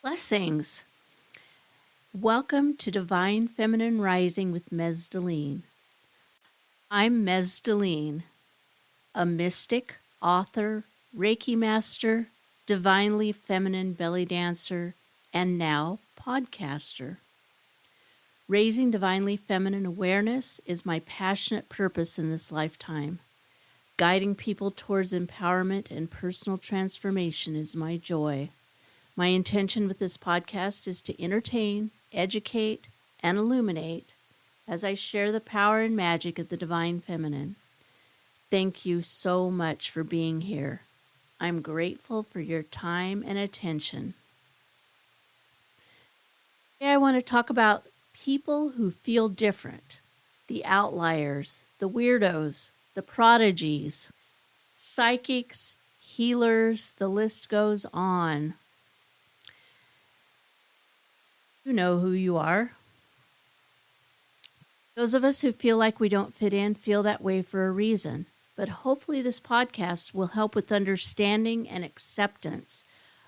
Blessings. Welcome to Divine Feminine Rising with Mezdulene. I'm Mezdulene, a mystic, author, Reiki master, divinely feminine belly dancer, and now podcaster. Raising divinely feminine awareness is my passionate purpose in this lifetime. Guiding people towards empowerment and personal transformation is my joy. My intention with this podcast is to entertain, educate, and illuminate as I share the power and magic of the divine feminine. Thank you so much for being here. I'm grateful for your time and attention. Today I want to talk about people who feel different, the outliers, the weirdos, the prodigies, psychics, healers, the list goes on. You know who you are. Those of us who feel like we don't fit in feel that way for a reason, but hopefully this podcast will help with understanding and acceptance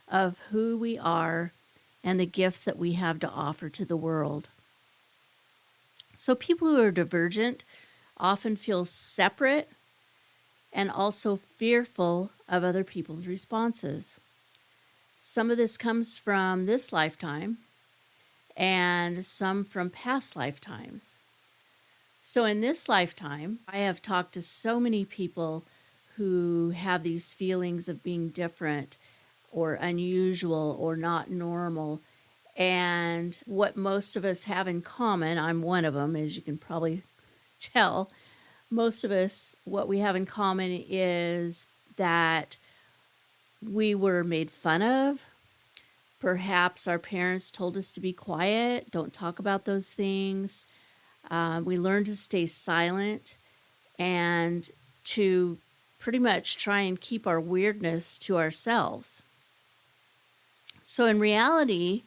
of who we are and the gifts that we have to offer to the world. So people who are divergent often feel separate and also fearful of other people's responses. Some of this comes from this lifetime and some from past lifetimes. So in this lifetime, I have talked to so many people who have these feelings of being different or unusual or not normal. And what most of us have in common, I'm one of them, as you can probably tell, most of us, what we have in common is that we were made fun of. Perhaps our parents told us to be quiet, don't talk about those things. We learned to stay silent and to pretty much try and keep our weirdness to ourselves. So in reality,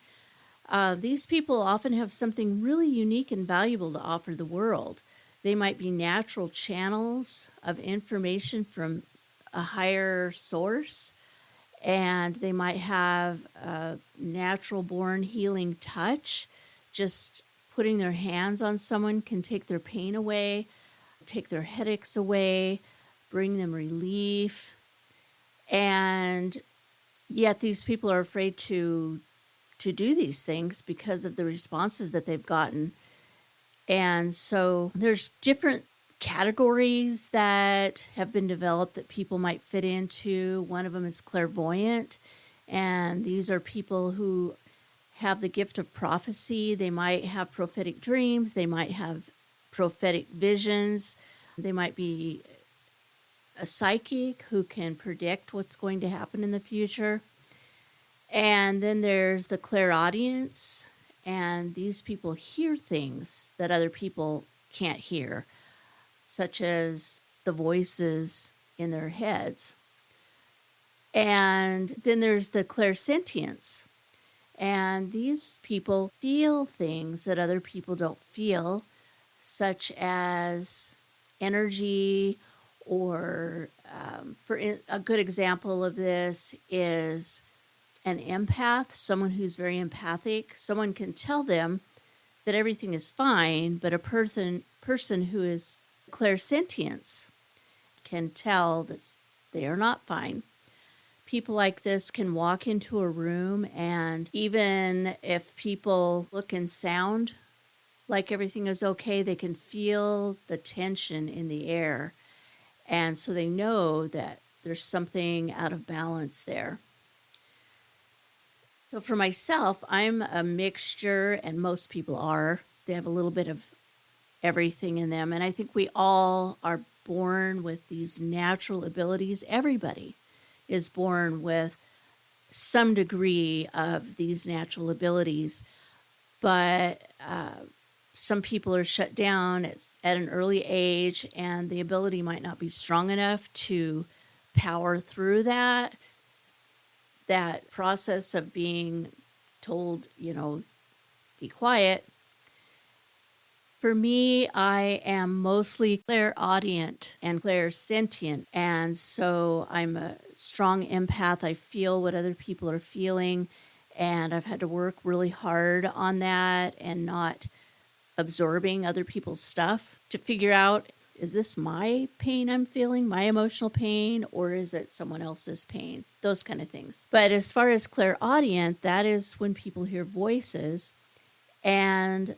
these people often have something really unique and valuable to offer the world. They might be natural channels of information from a higher source, and they might have a natural born healing touch. Just putting their hands on someone can take their pain away, take their headaches away, bring them relief. And yet these people are afraid to do these things because of the responses that they've gotten. And so there's different categories that have been developed that people might fit into. One of them is clairvoyant, and these are people who have the gift of prophecy. They might have prophetic dreams. They might have prophetic visions. They might be a psychic who can predict what's going to happen in the future. And then there's the clairaudience, and these people hear things that other people can't hear, such as the voices in their heads. And then there's the clairsentience. And these people feel things that other people don't feel, such as energy, or a good example of this is an empath, someone who's very empathic. Someone can tell them that everything is fine, but a person who is clairsentience can tell that they are not fine. People like this can walk into a room, and even if people look and sound like everything is okay, they can feel the tension in the air. And so they know that there's something out of balance there. So for myself, I'm a mixture, and most people are. They have a little bit of everything in them. And I think we all are born with these natural abilities. Everybody is born with some degree of these natural abilities, but some people are shut down at an early age, and the ability might not be strong enough to power through that process of being told, be quiet. For me, I am mostly clairaudient and clairsentient, and so I'm a strong empath. I feel what other people are feeling, And I've had to work really hard on that and not absorbing other people's stuff to figure out, is this my pain I'm feeling, my emotional pain, or is it someone else's pain? Those kind of things. But as far as clairaudient, that is when people hear voices. And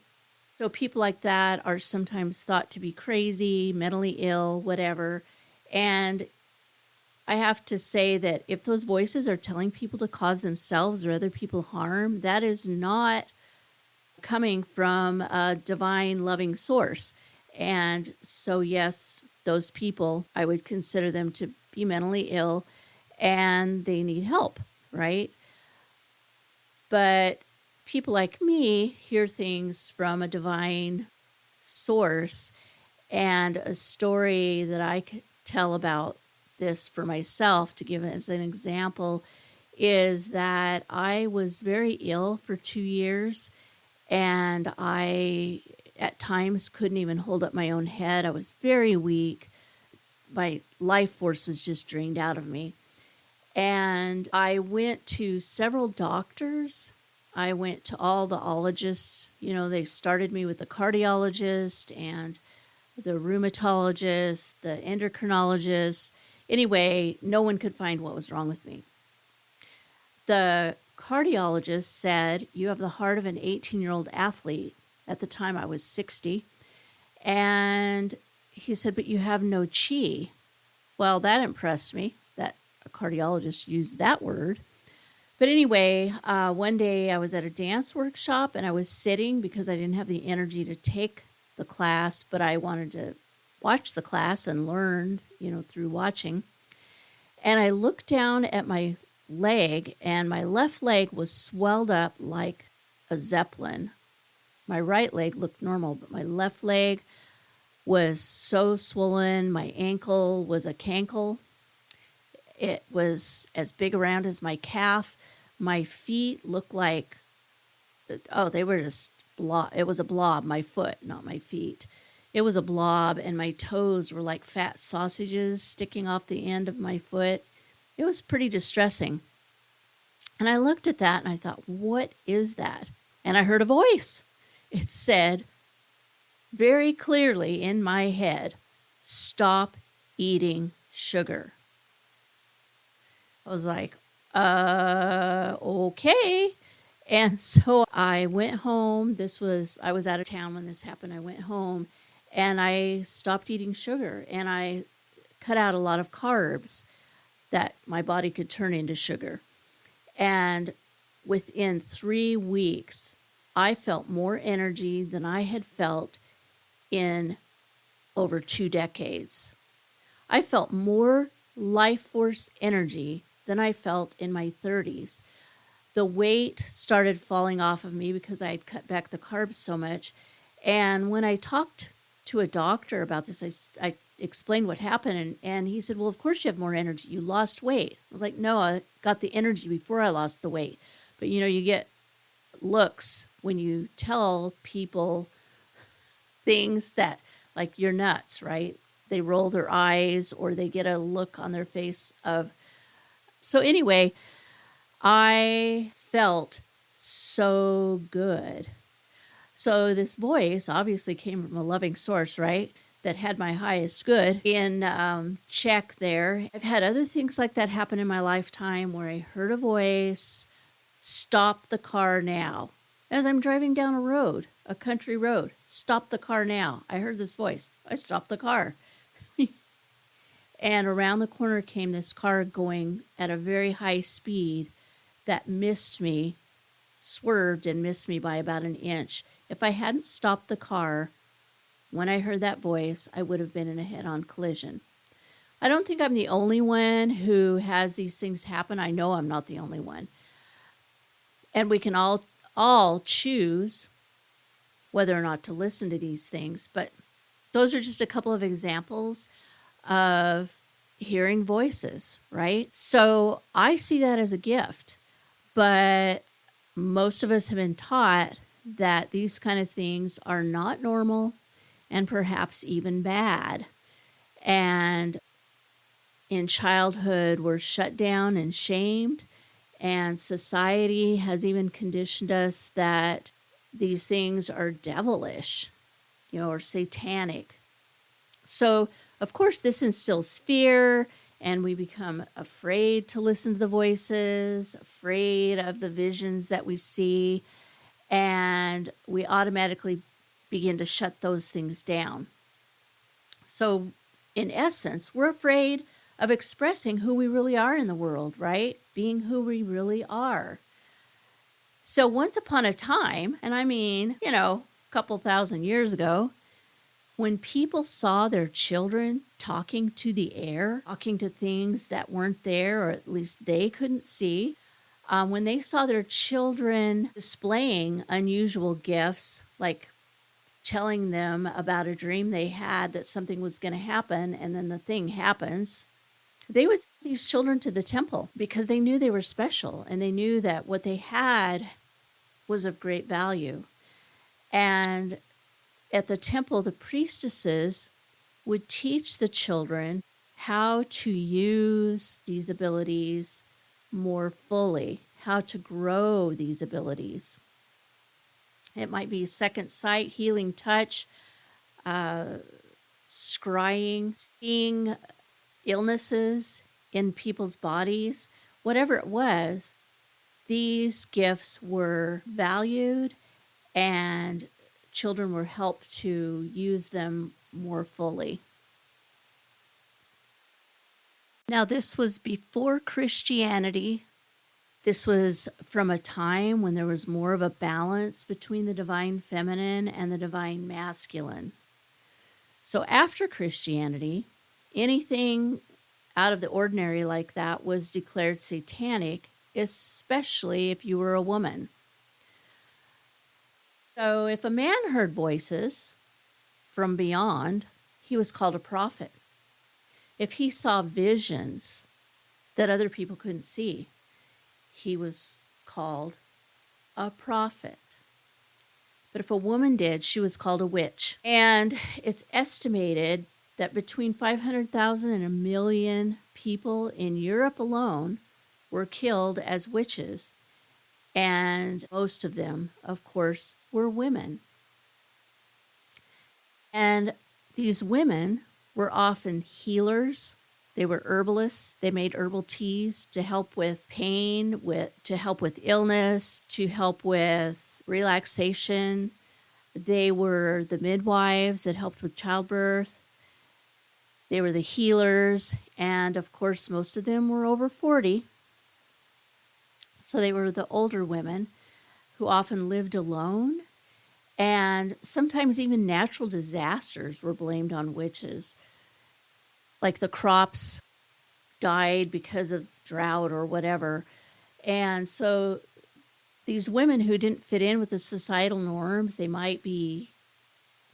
so people like that are sometimes thought to be crazy, mentally ill, whatever. And I have to say that if those voices are telling people to cause themselves or other people harm, that is not coming from a divine loving source. And so, yes, those people, I would consider them to be mentally ill and they need help, right? But people like me hear things from a divine source, and a story that I could tell about this for myself, to give it as an example, is that I was very ill for 2 years, and I at times couldn't even hold up my own head. I was very weak. My life force was just drained out of me. And I went to several doctors. I went to all the ologists. They started me with the cardiologist and the rheumatologist, the endocrinologist. Anyway, no one could find what was wrong with me. The cardiologist said, you have the heart of an 18-year-old athlete. At the time, I was 60. And he said, but you have no chi. Well, that impressed me, that a cardiologist used that word. But anyway, one day I was at a dance workshop and I was sitting because I didn't have the energy to take the class, but I wanted to watch the class and learn, through watching. And I looked down at my leg, and my left leg was swelled up like a zeppelin. My right leg looked normal, but my left leg was so swollen. My ankle was a cankle. It was as big around as my calf. My feet looked like, they were just blob. It was a blob, my foot, not my feet. It was a blob, and my toes were like fat sausages sticking off the end of my foot. It was pretty distressing. And I looked at that and I thought, what is that? And I heard a voice. It said very clearly in my head, stop eating sugar. I was like, okay. And so I went home. I was out of town when this happened. I went home and I stopped eating sugar, and I cut out a lot of carbs that my body could turn into sugar. And within 3 weeks, I felt more energy than I had felt in over 2 decades. I felt more life force energy than I felt in my 30s. The weight started falling off of me because I had cut back the carbs so much. And when I talked to a doctor about this, I explained what happened, and he said, well, of course you have more energy. You lost weight. I was like, no, I got the energy before I lost the weight. But, you get looks when you tell people things that, like, you're nuts, right? They roll their eyes or they get a look on their face of... So anyway, I felt so good. So this voice obviously came from a loving source, right? That had my highest good in check there. I've had other things like that happen in my lifetime where I heard a voice, stop the car now. As I'm driving down a road, a country road, stop the car now. I heard this voice. I stopped the car. And around the corner came this car going at a very high speed that missed me, swerved and missed me by about 1 inch. If I hadn't stopped the car, when I heard that voice, I would have been in a head-on collision. I don't think I'm the only one who has these things happen. I know I'm not the only one. And we can all choose whether or not to listen to these things. But those are just a couple of examples of hearing voices, right? So I see that as a gift. But most of us have been taught that these kind of things are not normal and perhaps even bad. And in childhood, we're shut down and shamed. And society has even conditioned us that these things are devilish, or satanic. So, of course, this instills fear, and we become afraid to listen to the voices, afraid of the visions that we see, and we automatically begin to shut those things down. So, in essence, we're afraid of expressing who we really are in the world, right? Being who we really are. So, once upon a time, and I mean, a couple thousand years ago, when people saw their children talking to the air, talking to things that weren't there, or at least they couldn't see, when they saw their children displaying unusual gifts, like telling them about a dream they had that something was going to happen, and then the thing happens, they would send these children to the temple because they knew they were special and they knew that what they had was of great value. And at the temple, the priestesses would teach the children how to use these abilities more fully, how to grow these abilities. It might be second sight, healing touch, scrying, seeing illnesses in people's bodies, whatever it was. These gifts were valued, and children were helped to use them more fully. Now, this was before Christianity. This was from a time when there was more of a balance between the divine feminine and the divine masculine. So after Christianity, anything out of the ordinary like that was declared satanic, especially if you were a woman. So if a man heard voices from beyond, he was called a prophet. If he saw visions that other people couldn't see, he was called a prophet. But if a woman did, she was called a witch. And it's estimated that between 500,000 and 1 million people in Europe alone were killed as witches. And most of them, of course, were women. And these women were often healers. They were herbalists. They made herbal teas to help with pain, to help with illness, to help with relaxation. They were the midwives that helped with childbirth. They were the healers. And of course, most of them were over 40. So they were the older women who often lived alone. And sometimes even natural disasters were blamed on witches. Like the crops died because of drought or whatever. And so these women who didn't fit in with the societal norms, they might be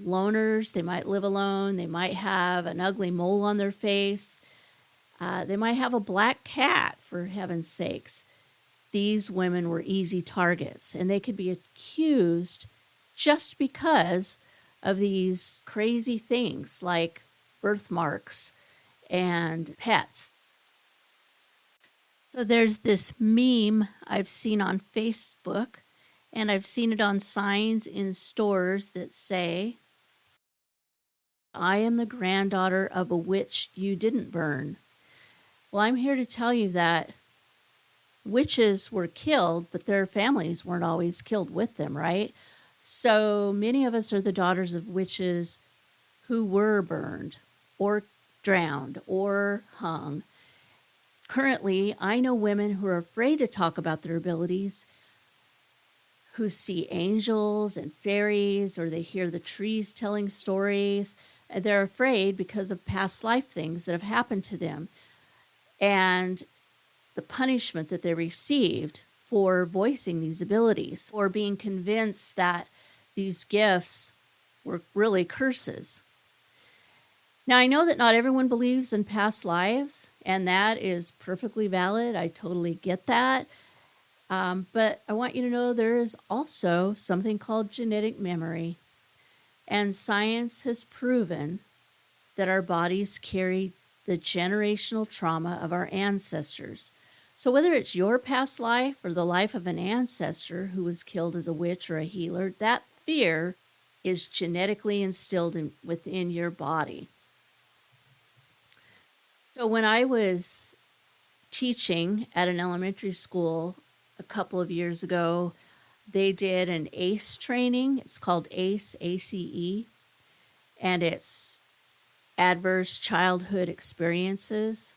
loners, they might live alone, they might have an ugly mole on their face, they might have a black cat, for heaven's sakes. These women were easy targets, and they could be accused just because of these crazy things like birthmarks and pets. So there's this meme I've seen on Facebook, and I've seen it on signs in stores that say, "I am the granddaughter of a witch you didn't burn." Well, I'm here to tell you that witches were killed, but their families weren't always killed with them, right? So many of us are the daughters of witches who were burned or drowned or hung. Currently, I know women who are afraid to talk about their abilities, who see angels and fairies, or they hear the trees telling stories, and they're afraid because of past life things that have happened to them and the punishment that they received for voicing these abilities, or being convinced that these gifts were really curses. Now, I know that not everyone believes in past lives, and that is perfectly valid. I totally get that. But I want you to know there is also something called genetic memory. And science has proven that our bodies carry the generational trauma of our ancestors. So whether it's your past life or the life of an ancestor who was killed as a witch or a healer, that fear is genetically instilled within your body. So when I was teaching at an elementary school a couple of years ago, they did an ACE training. It's called ACE, ACE, and it's Adverse Childhood Experiences.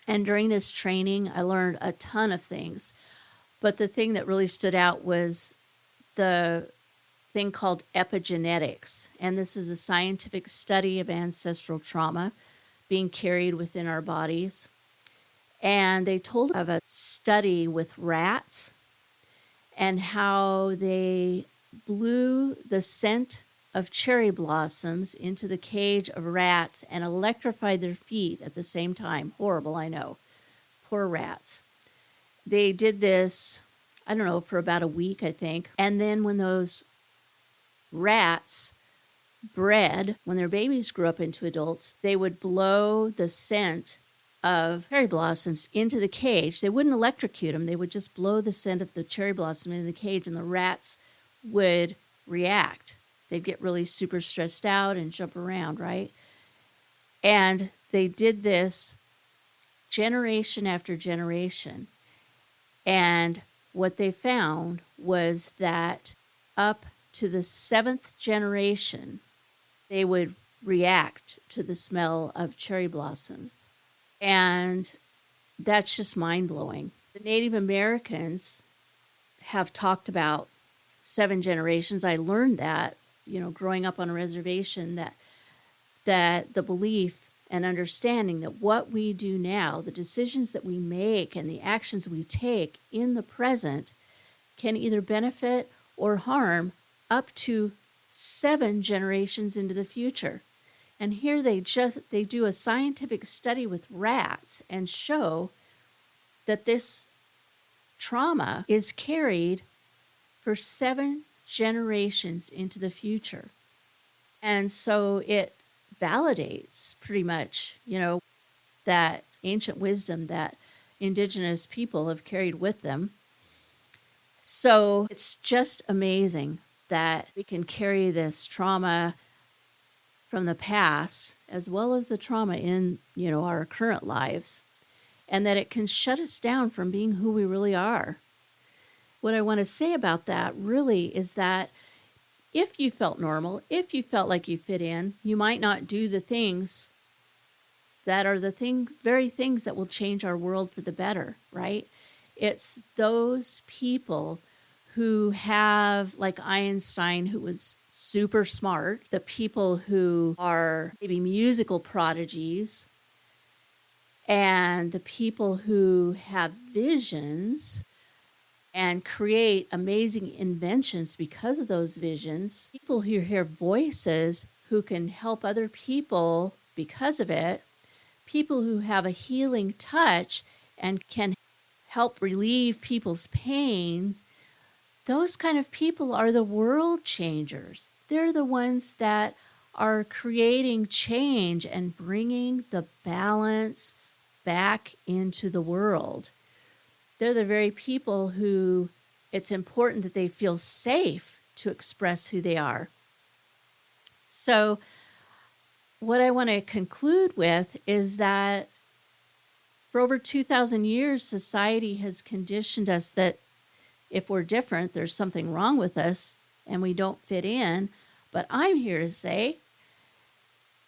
And during this training, I learned a ton of things. But the thing that really stood out was the thing called epigenetics. And this is the scientific study of ancestral trauma being carried within our bodies. And they told of a study with rats and how they blew the scent of cherry blossoms into the cage of rats and electrified their feet at the same time. Horrible, I know. Poor rats. They did this, I don't know, for about a week, I think. And then when those rats bred, when their babies grew up into adults, they would blow the scent of cherry blossoms into the cage. They wouldn't electrocute them. They would just blow the scent of the cherry blossom into the cage, and the rats would react. They'd get really super stressed out and jump around, right? And they did this generation after generation. And what they found was that up to the 7th generation, they would react to the smell of cherry blossoms. And that's just mind-blowing. The Native Americans have talked about 7 generations. I learned that, growing up on a reservation, that the belief and understanding that what we do now, the decisions that we make and the actions we take in the present can either benefit or harm up to 7 generations into the future. And here they do a scientific study with rats and show that this trauma is carried for 7 generations into the future. And so it validates pretty much, that ancient wisdom that indigenous people have carried with them. So it's just amazing that we can carry this trauma from the past as well as the trauma in, our current lives, and that it can shut us down from being who we really are. What I want to say about that really is that if you felt normal, if you felt like you fit in, you might not do the things that are the very things that will change our world for the better, right? It's those people who have, like Einstein, who was super smart, the people who are maybe musical prodigies, and the people who have visions and create amazing inventions because of those visions, people who hear voices who can help other people because of it, people who have a healing touch and can help relieve people's pain. Those kind of people are the world changers. They're the ones that are creating change and bringing the balance back into the world. They're the very people who it's important that they feel safe to express who they are. So what I want to conclude with is that for over 2,000 years, society has conditioned us that if we're different, there's something wrong with us and we don't fit in. But I'm here to say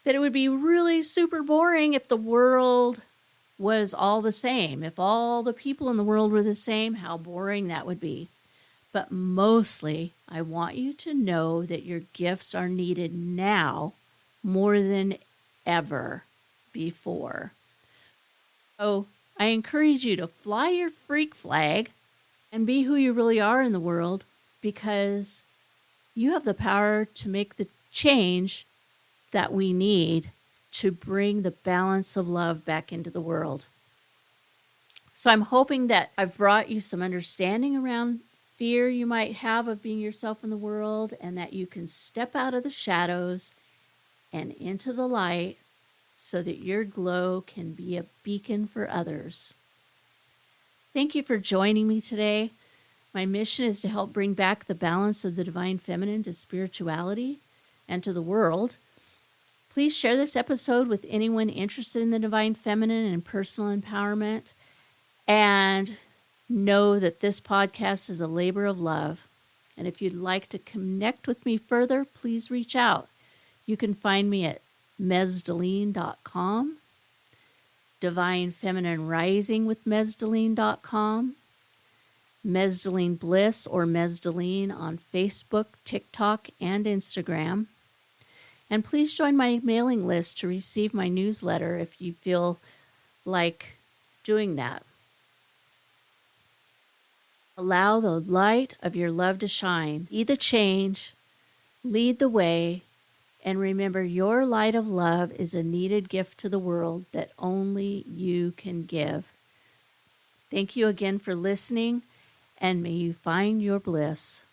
that it would be really super boring if the world was all the same. If all the people in the world were the same, how boring that would be. But mostly, I want you to know that your gifts are needed now more than ever before. So I encourage you to fly your freak flag and be who you really are in the world, because you have the power to make the change that we need to bring the balance of love back into the world. So I'm hoping that I've brought you some understanding around fear you might have of being yourself in the world, and that you can step out of the shadows and into the light so that your glow can be a beacon for others. Thank you for joining me today. My mission is to help bring back the balance of the divine feminine to spirituality and to the world. Please share this episode with anyone interested in the divine feminine and personal empowerment. And know that this podcast is a labor of love. And if you'd like to connect with me further, please reach out. You can find me at Mezdulene.com, Divine Feminine Rising with Mezdulene.com, Mezdulene Bliss or Mezdulene on Facebook, TikTok, and Instagram. And please join my mailing list to receive my newsletter if you feel like doing that. Allow the light of your love to shine. Be the change, lead the way, and remember your light of love is a needed gift to the world that only you can give. Thank you again for listening, and may you find your bliss.